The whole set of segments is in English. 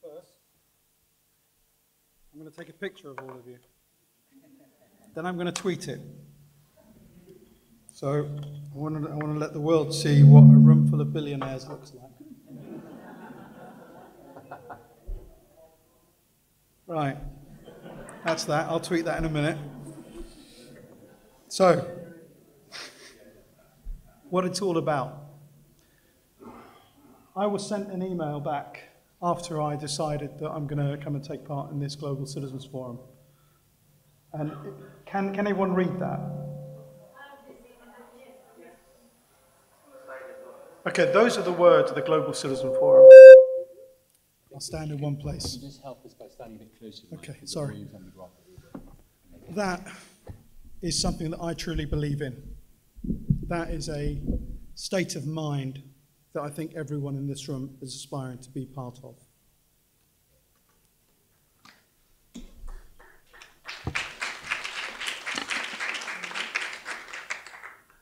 first, I'm going to take a picture of all of you. Then I'm going to tweet it. So I want to let the world see what a room full of billionaires looks like. Right. That's that. I'll tweet that in a minute. So, what it's all about. I was sent an email back after I decided that I'm going to come and take part in this Global Citizens Forum. And can anyone read that? Okay, those are the words of the Global Citizen Forum. I'll stand in one place. Can you just help us by standing a bit closer? Okay, sorry. That is something that I truly believe in. That is a state of mind that I think everyone in this room is aspiring to be part of.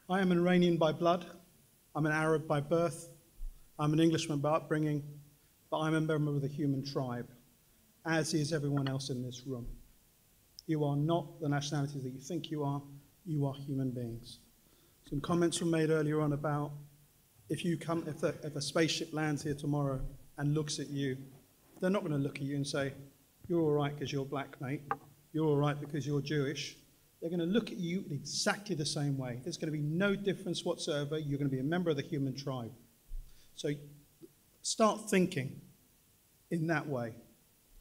I am an Iranian by blood. I'm an Arab by birth. I'm an Englishman by upbringing. But I'm a member of the human tribe, as is everyone else in this room. You are not the nationalities that you think you are human beings. Some comments were made earlier on about if a spaceship lands here tomorrow and looks at you, they're not going to look at you and say, you're all right because you're black, mate. You're all right because you're Jewish. They're going to look at you in exactly the same way. There's going to be no difference whatsoever. You're going to be a member of the human tribe. So start thinking in that way.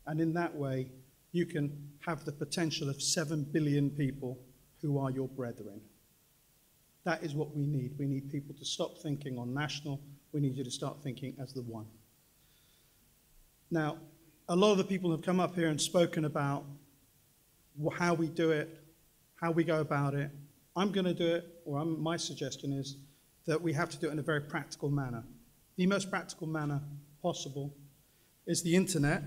And in that way, you can have the potential of 7 billion people who are your brethren. That is what we need. We need people to stop thinking on national. We need you to start thinking as the one. Now, a lot of the people have come up here and spoken about how we do it, how we go about it. I'm going to do it, or my suggestion is that we have to do it in a very practical manner. The most practical manner possible is the internet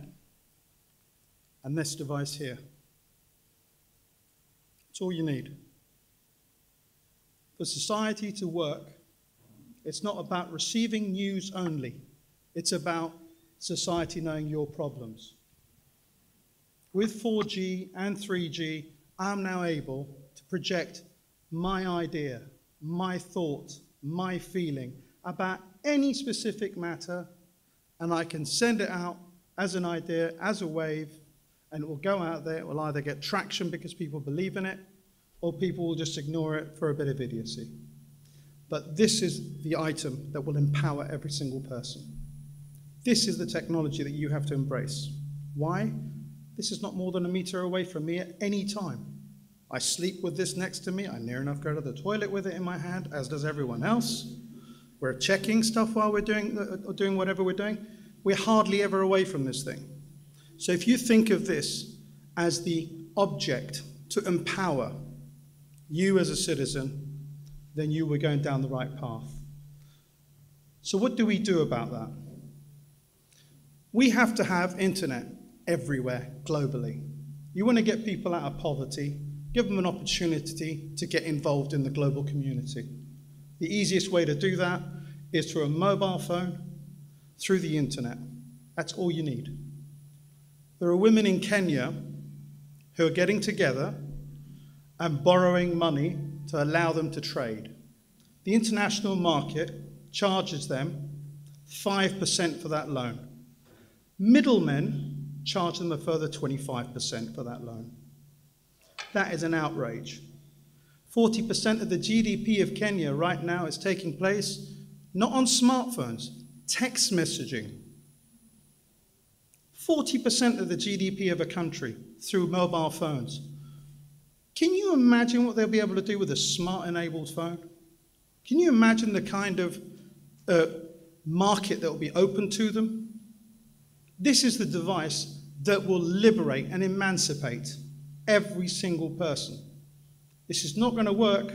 and this device here. It's all you need. For society to work, it's not about receiving news only. It's about society knowing your problems. With 4G and 3G, I'm now able to project my idea, my thought, my feeling about any specific matter, and I can send it out as an idea, as a wave, and it will go out there. It will either get traction because people believe in it, or people will just ignore it for a bit of idiocy. But this is the item that will empower every single person. This is the technology that you have to embrace. Why? This is not more than a meter away from me at any time. I sleep with this next to me. I near enough go to the toilet with it in my hand, as does everyone else. We're checking stuff while we're doing whatever we're doing. We're hardly ever away from this thing. So if you think of this as the object to empower you as a citizen, then you were going down the right path. So what do we do about that? We have to have internet everywhere, globally. You want to get people out of poverty, give them an opportunity to get involved in the global community. The easiest way to do that is through a mobile phone, through the internet. That's all you need. There are women in Kenya who are getting together and borrowing money to allow them to trade. The international market charges them 5% for that loan. Middlemen charge them a further 25% for that loan. That is an outrage. 40% of the GDP of Kenya right now is taking place not on smartphones, text messaging. 40% of the GDP of a country through mobile phones. Can you imagine what they'll be able to do with a smart-enabled phone? Can you imagine the kind of market that will be open to them? This is the device that will liberate and emancipate every single person. This is not going to work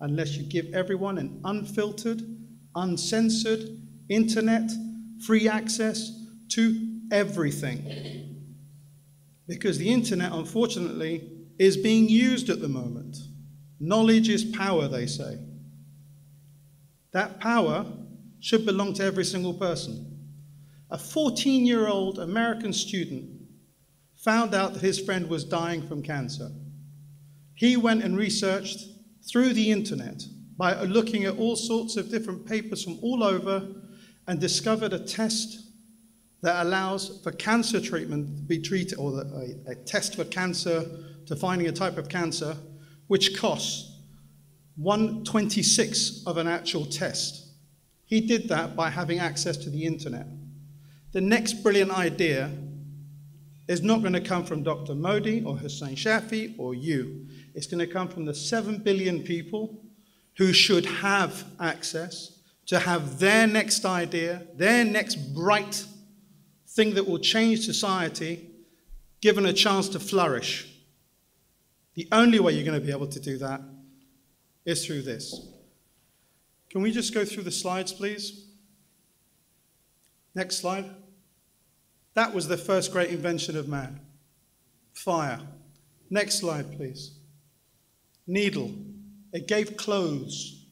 unless you give everyone an unfiltered, uncensored internet, free access to everything. Because the internet, unfortunately, is being used at the moment. Knowledge is power, they say. That power should belong to every single person. A 14-year-old American student found out that his friend was dying from cancer. He went and researched through the internet by looking at all sorts of different papers from all over and discovered a test that allows for cancer treatment to be treated, or a test for cancer, to finding a type of cancer, which costs 1/26 of an actual test. He did that by having access to the internet. The next brilliant idea is not going to come from Dr. Modi or Hussain Shafei or you. It's going to come from the 7 billion people who should have access to have their next idea, their next bright thing that will change society, given a chance to flourish. The only way you're going to be able to do that is through this. Can we just go through the slides, please? Next slide. That was the first great invention of man. Fire. Next slide, please. Needle. It gave clothes,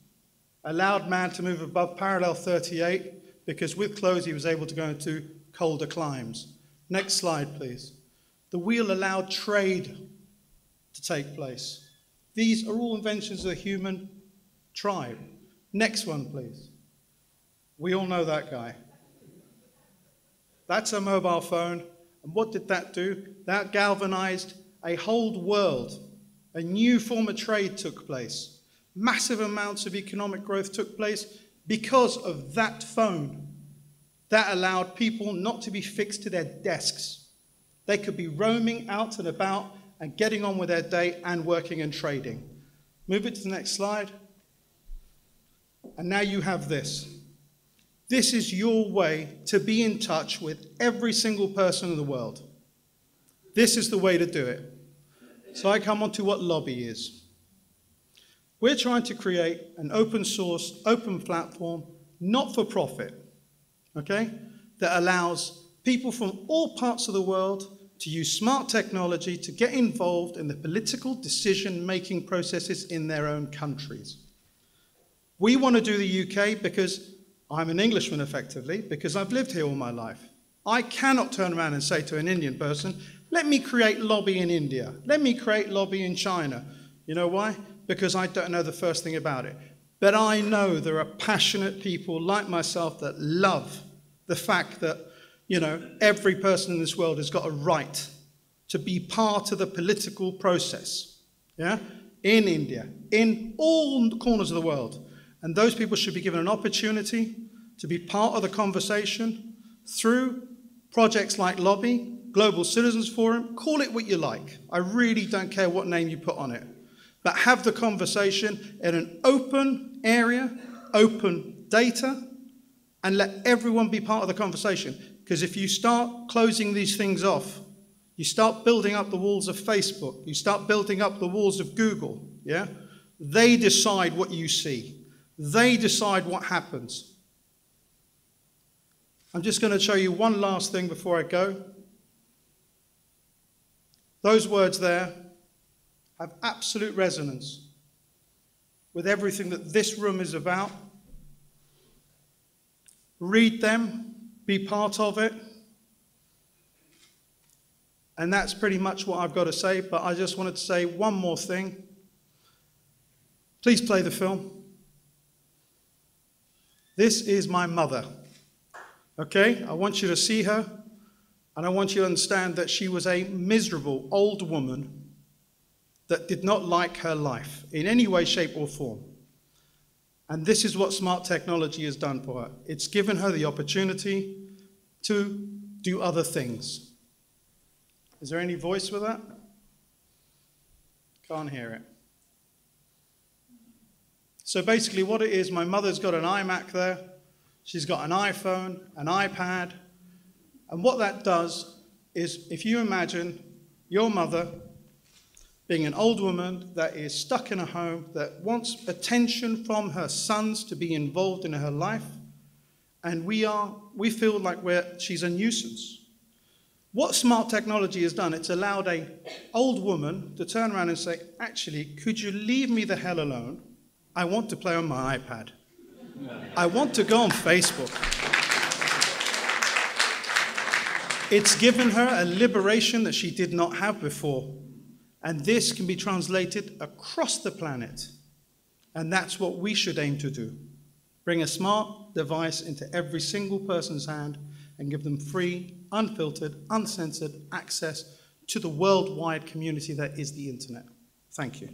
allowed man to move above parallel 38, because with clothes he was able to go into colder climes. Next slide, please. The wheel allowed trade to take place. These are all inventions of the human tribe. Next one, please. We all know that guy. That's a mobile phone. And what did that do? That galvanized a whole world. A new form of trade took place. Massive amounts of economic growth took place because of that phone. That allowed people not to be fixed to their desks. They could be roaming out and about and getting on with their day and working and trading. Move it to the next slide. And now you have this. This is your way to be in touch with every single person in the world. This is the way to do it. So I come on to what Lobbi is. We're trying to create an open source, open platform, not for profit, okay, that allows people from all parts of the world to use smart technology to get involved in the political decision-making processes in their own countries. We want to do the UK because I'm an Englishman, effectively, because I've lived here all my life. I cannot turn around and say to an Indian person, let me create Lobbi in India. Let me create Lobbi in China. You know why? Because I don't know the first thing about it. But I know there are passionate people like myself that love the fact that, you know, every person in this world has got a right to be part of the political process, yeah? In India, in all corners of the world. And those people should be given an opportunity to be part of the conversation through projects like Lobbi, Global Citizens Forum, call it what you like. I really don't care what name you put on it. But have the conversation in an open area, open data, and let everyone be part of the conversation. Because if you start closing these things off, you start building up the walls of Facebook, you start building up the walls of Google, yeah? They decide what you see. They decide what happens. I'm just going to show you one last thing before I go. Those words there have absolute resonance with everything that this room is about. Read them, be part of it. And that's pretty much what I've got to say, but I just wanted to say one more thing. Please play the film. This is my mother, okay? I want you to see her, and I want you to understand that she was a miserable old woman that did not like her life in any way, shape, or form. And this is what smart technology has done for her. It's given her the opportunity to do other things. Is there any voice with that? Can't hear it. So basically what it is, my mother's got an iMac there, she's got an iPhone, an iPad, and what that does is, if you imagine your mother being an old woman that is stuck in a home, that wants attention from her sons to be involved in her life, and we feel like she's a nuisance. What smart technology has done, it's allowed an old woman to turn around and say, actually, could you leave me the hell alone? I want to play on my iPad. I want to go on Facebook. It's given her a liberation that she did not have before. And this can be translated across the planet. And that's what we should aim to do. Bring a smart device into every single person's hand and give them free, unfiltered, uncensored access to the worldwide community that is the internet. Thank you.